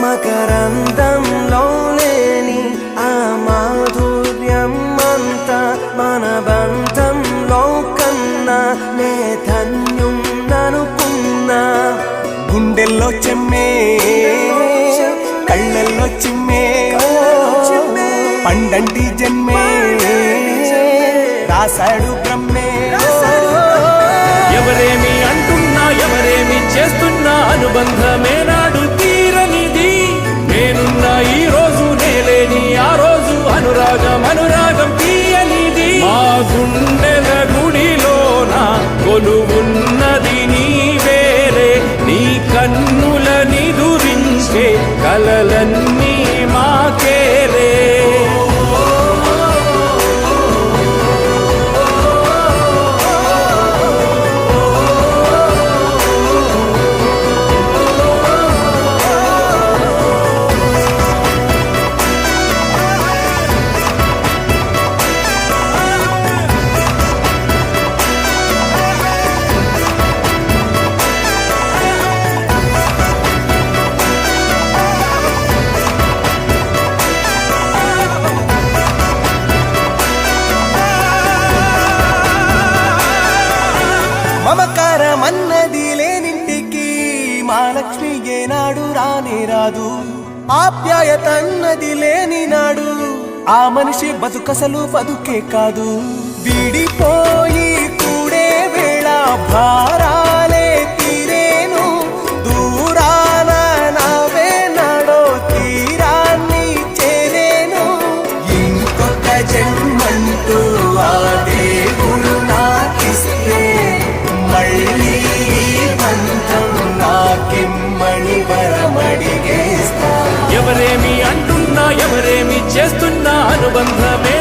మకరందంలో లేని ఆ మాధుర్యం అంతా మన బంధంలో కన్నా నే ధన్యున్ననుకున్నా. గుండెల్లో చెమ్మే కళ్ళల్లో చిమ్మే పండంటి జన్మే రాశాడు బ్రహ్మే. ఎవరేమి అంటున్నా ఎవరేమి చేస్తున్నా అనుబంధమే నాడు తీరనిది. నేనున్నా ఈ రోజు నేలేని ఆ రోజు అనురాగం అనురాగం తీయనిది. మా గుండెల గుడిలోన కొలువున్నది నీవేలే. నీ కన్నుల నిదురించే కలలన్నీ మాకేలే. మమకారమన్నది లేనింటికి మహాలక్ష్మి ఏనాడు రానే రాదు. ఆప్యాయతన్నది లేని నాడు ఆ మనిషి బతుకసలు బతుకే కాదు. విడిపోయి కూడే వేళ భారాలే తీరేను. దూరాన నవే నాడో తీరాన్ని చేరేను. ఇంకొక జన్మంటూ ఆ దేవుడు నాకిస్తే మళ్ళీ బంధం నాకిమ్మని వరమడిగేస్తా. ఎవరేమి అంటున్నా ఎవరేమి చేస్తున్నా అనుబంధమే